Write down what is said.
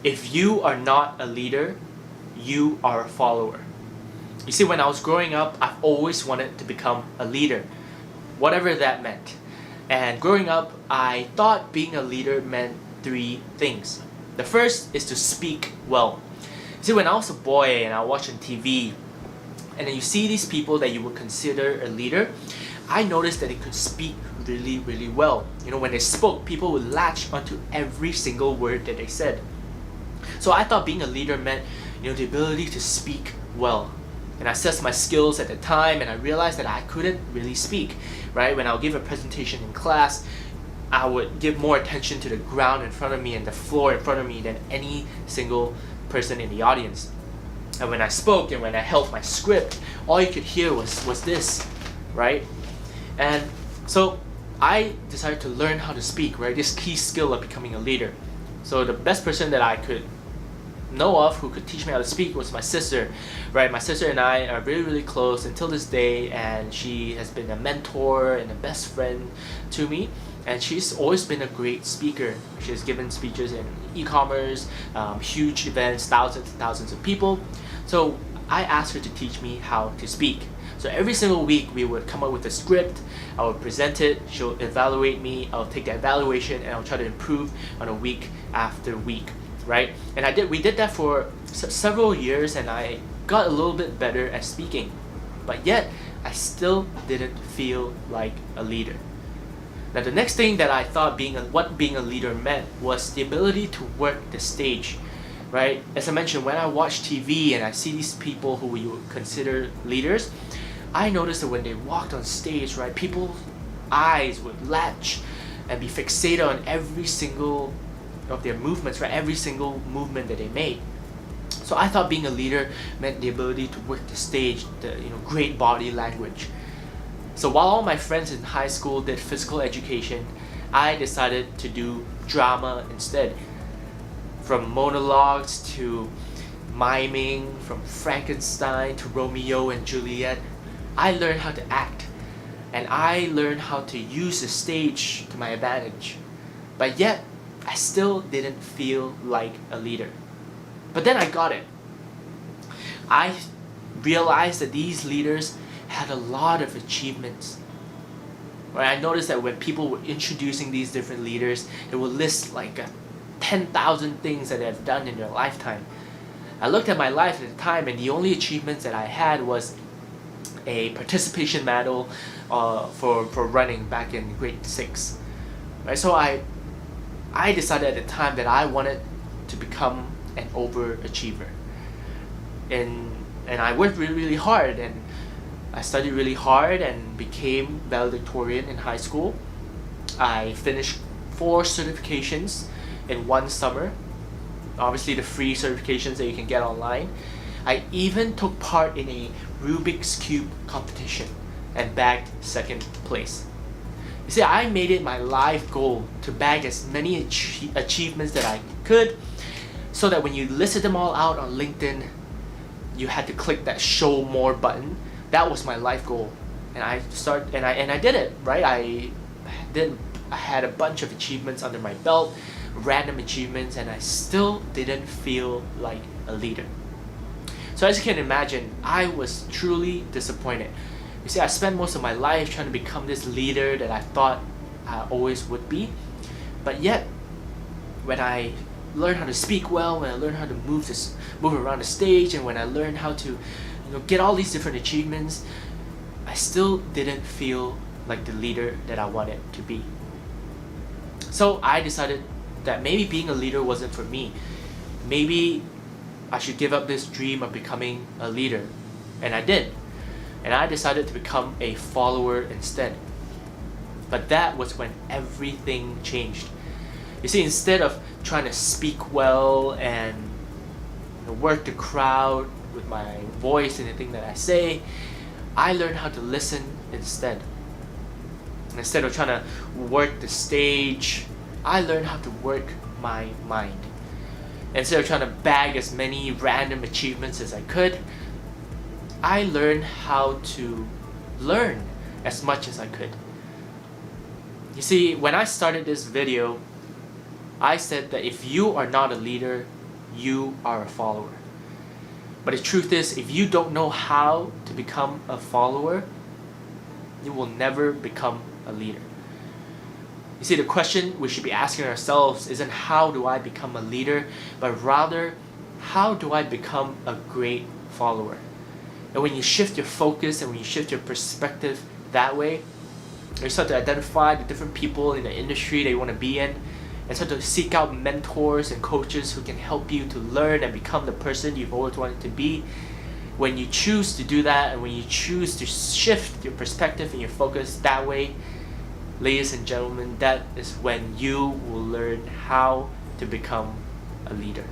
If you are not a leader, you are a follower. You see, when I was growing up, I've always wanted to become a leader, whatever that meant. And growing up, I thought being a leader meant three things. The first is to speak well. See, when I was a boy and I watched on TV, and then you see these people that you would consider a leader, I noticed that they could speak really, really well. You know, when they spoke, people would latch onto every single word that they said. So I thought being a leader meant, the ability to speak well. And I assessed my skills at the time, and I realized that I couldn't really speak, right? When I would give a presentation in class, I would give more attention to the ground in front of me and the floor in front of me than any single person in the audience. And when I spoke and when I held my script, all you could hear was this, right? And so I decided to learn how to speak, right? This key skill of becoming a leader. So the best person that I could know of who could teach me how to speak was my sister, right? My sister and I are really, really close until this day, and she has been a mentor and a best friend to me. And she's always been a great speaker. She has given speeches in e-commerce, huge events, thousands and thousands of people. So I asked her to teach me how to speak. So every single week we would come up with a script, I would present it, she'll evaluate me, I'll take the evaluation, and I'll try to improve on a week after week, right? And we did that for several years, and I got a little bit better at speaking. But yet, I still didn't feel like a leader. Now the next thing that I thought what being a leader meant was the ability to work the stage, right? As I mentioned, when I watch TV and I see these people who you would consider leaders, I noticed that when they walked on stage, right, people's eyes would latch and be fixated on every single of their movements, right? Every single movement that they made. So I thought being a leader meant the ability to work the stage, great body language. So while all my friends in high school did physical education, I decided to do drama instead. From monologues to miming, from Frankenstein to Romeo and Juliet, I learned how to act, and I learned how to use the stage to my advantage. But yet, I still didn't feel like a leader. But then I got it. I realized that these leaders had a lot of achievements. Right? I noticed that when people were introducing these different leaders, they would list like 10,000 things that they've done in their lifetime. I looked at my life at the time, and the only achievements that I had was a participation medal for running back in grade 6. Right? So I decided at the time that I wanted to become an overachiever. And I worked really, really hard, and I studied really hard and became valedictorian in high school. I finished 4 certifications in one summer. Obviously the free certifications that you can get online. I even took part in a Rubik's Cube competition and bagged 2nd place. You see, I made it my life goal to bag as many achievements that I could, so that when you listed them all out on LinkedIn, you had to click that show more button. That was my life goal. And I did it, right? I had a bunch of achievements under my belt, random achievements, and I still didn't feel like a leader. So as you can imagine, I was truly disappointed. You see, I spent most of my life trying to become this leader that I thought I always would be. But yet, when I learned how to speak well, when I learned how to move around the stage, and when I learned how to get all these different achievements, I still didn't feel like the leader that I wanted to be. So I decided that maybe being a leader wasn't for me. Maybe I should give up this dream of becoming a leader. And I did. And I decided to become a follower instead. But that was when everything changed. You see, instead of trying to speak well and work the crowd with my voice and the thing that I say, I learned how to listen instead. And instead of trying to work the stage, I learned how to work my mind. Instead of trying to bag as many random achievements as I could, I learned how to learn as much as I could. You see, when I started this video, I said that if you are not a leader, you are a follower. But the truth is, if you don't know how to become a follower, you will never become a leader. You see, the question we should be asking ourselves isn't how do I become a leader, but rather, how do I become a great follower? And when you shift your focus and when you shift your perspective that way, you start to identify the different people in the industry that you want to be in, and start to seek out mentors and coaches who can help you to learn and become the person you've always wanted to be. When you choose to do that, and when you choose to shift your perspective and your focus that way, ladies and gentlemen, that is when you will learn how to become a leader.